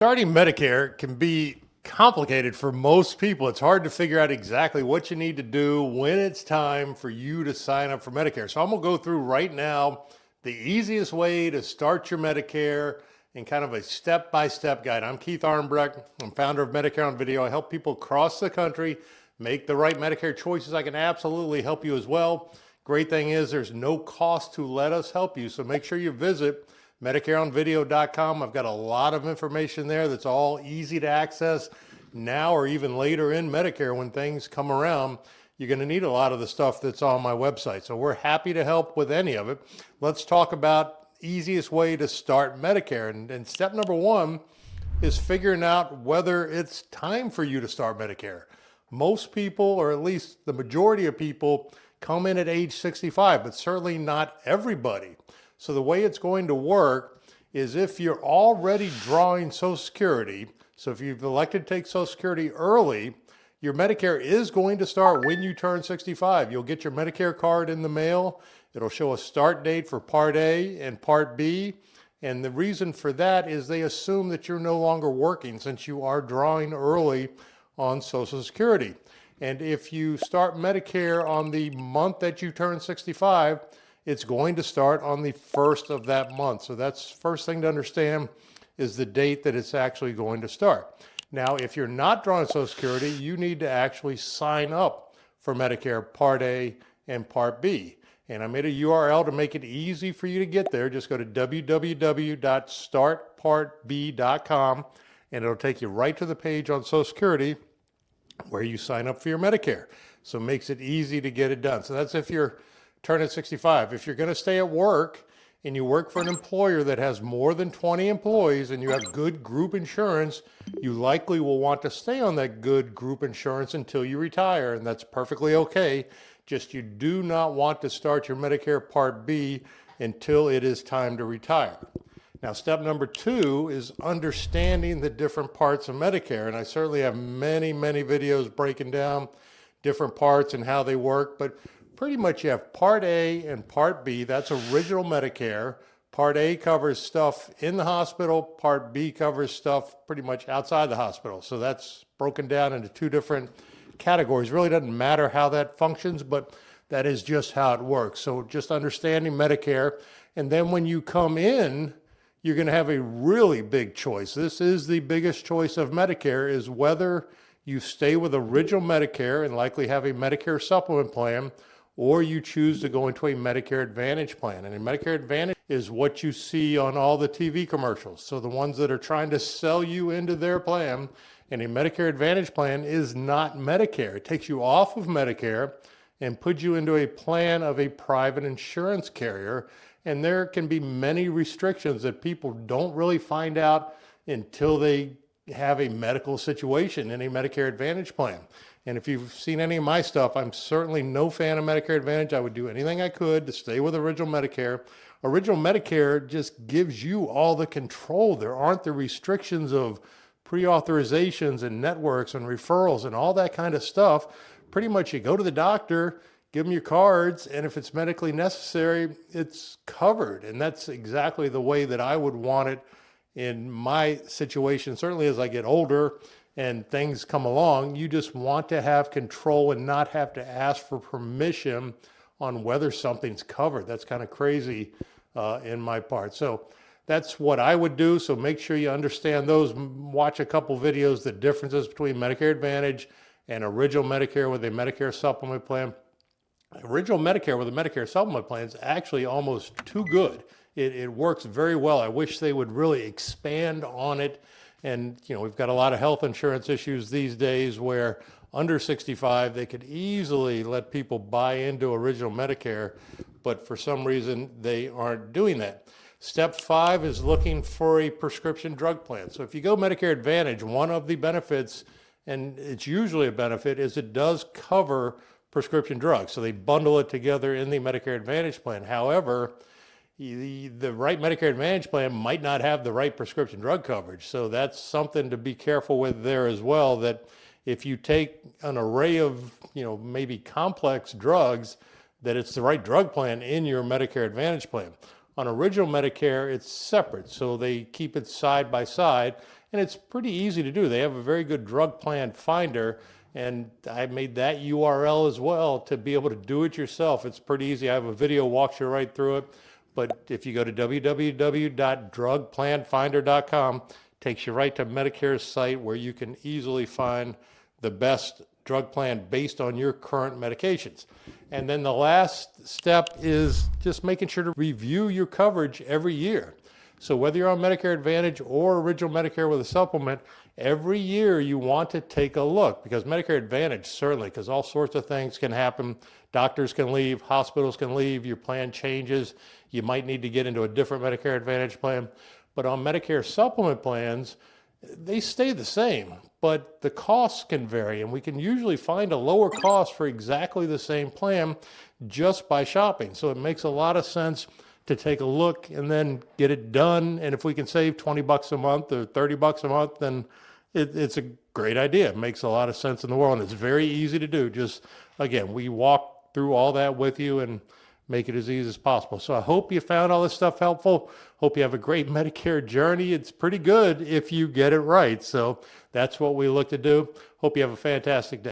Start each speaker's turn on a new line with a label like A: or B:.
A: Starting Medicare can be complicated for most people. It's hard to figure out exactly what you need to do when it's time for you to sign up for Medicare. So I'm going to go through right now the easiest way to start your Medicare and kind of a step-by-step guide. I'm Keith Armbrecht. I'm founder of Medicare on Video. I help people across the country make the right Medicare choices. I can absolutely help you as well. Great thing is there's no cost to let us help you. So make sure you visit MedicareOnVideo.com. I've got a lot of information there that's all easy to access now or even later in Medicare when things come around. You're going to need a lot of the stuff that's on my website. So we're happy to help with any of it. Let's talk about easiest way to start Medicare. And step number one is figuring out whether it's time for you to start Medicare. Most people, or at least the majority of people, come in at age 65, but certainly not everybody. So the way it's going to work is if you're already drawing Social Security, so if you've elected to take Social Security early, your Medicare is going to start when you turn 65. You'll get your Medicare card in the mail. It'll show a start date for Part A and Part B. And the reason for that is they assume that you're no longer working since you are drawing early on Social Security. And if you start Medicare on the month that you turn 65, it's going to start on the first of that month. So that's first thing to understand is the date that it's actually going to start. Now, if you're not drawing Social Security, you need to actually sign up for Medicare Part A and Part B. And I made a URL to make it easy for you to get there. Just go to www.startpartb.com and it'll take you right to the page on Social Security where you sign up for your Medicare. So it makes it easy to get it done. So that's if you're turning 65. If you're going to stay at work and you work for an employer that has more than 20 employees and you have good group insurance, you likely will want to stay on that good group insurance until you retire, and that's perfectly okay. Just you do not want to start your Medicare Part B until it is time to retire. Now, step number two is understanding the different parts of Medicare, and I certainly have many videos breaking down different parts and how they work, but pretty much you have Part A and Part B. That's original Medicare. Part A covers stuff in the hospital. Part B covers stuff pretty much outside the hospital. So that's broken down into two different categories. Really doesn't matter how that functions, but that is just how it works. So just understanding Medicare. And then when you come in, you're going to have a really big choice. This is the biggest choice of Medicare, is whether you stay with original Medicare and likely have a Medicare supplement plan, or you choose to go into a Medicare Advantage plan. And a Medicare Advantage is what you see on all the TV commercials. So the ones that are trying to sell you into their plan. And a Medicare Advantage plan is not Medicare. It takes you off of Medicare and puts you into a plan of a private insurance carrier. And there can be many restrictions that people don't really find out until they have a medical situation in a Medicare Advantage plan. And if you've seen any of my stuff, I'm certainly no fan of Medicare Advantage. I would do anything I could to stay with original Medicare. Original Medicare just gives you all the control. There aren't the restrictions of pre-authorizations and networks and referrals and all that kind of stuff. Pretty much you go to the doctor, give them your cards, and if it's medically necessary, it's covered. And that's exactly the way that I would want it in my situation. Certainly as I get older and things come along, you just want to have control and not have to ask for permission on whether something's covered. That's kind of crazy in my part. So that's what I would do. So make sure you understand those. Watch a couple videos, the differences between Medicare Advantage and original Medicare with a Medicare supplement plan. Original Medicare with a Medicare supplement plan is actually almost too good. It works very well. I wish they would really expand on it. And, you know, we've got a lot of health insurance issues these days where under 65, they could easily let people buy into original Medicare, but for some reason, they aren't doing that. Step 5 is looking for a prescription drug plan. So if you go Medicare Advantage, one of the benefits, and it's usually a benefit, is it does cover prescription drugs. So they bundle it together in the Medicare Advantage plan. However, the right Medicare Advantage plan might not have the right prescription drug coverage. So that's something to be careful with there as well, that if you take an array of, maybe complex drugs, that it's the right drug plan in your Medicare Advantage plan. On original Medicare, it's separate, so they keep it side by side, And it's pretty easy to do. They have a very good drug plan finder, and I made that URL as well to be able to do it yourself. It's pretty easy. I have a video walks you right through it. But if you go to www.drugplanfinder.com, takes you right to Medicare's site where you can easily find the best drug plan based on your current medications. And then the last step is just making sure to review your coverage every year. So whether you're on Medicare Advantage or original Medicare with a supplement, every year you want to take a look, because Medicare Advantage, certainly, because all sorts of things can happen. Doctors can leave, hospitals can leave, your plan changes. You might need to get into a different Medicare Advantage plan. But on Medicare supplement plans, they stay the same, but the costs can vary, and we can usually find a lower cost for exactly the same plan just by shopping. So it makes a lot of sense to take a look and then get it done. And if we can save 20 bucks a month or 30 bucks a month, then it's a great idea. It makes a lot of sense in the world, and it's very easy to do. Just, again, we walk through all that with you and make it as easy as possible. So I hope you found all this stuff helpful. Hope you have a great Medicare journey. It's pretty good if you get it right. So that's what we look to do. Hope you have a fantastic day.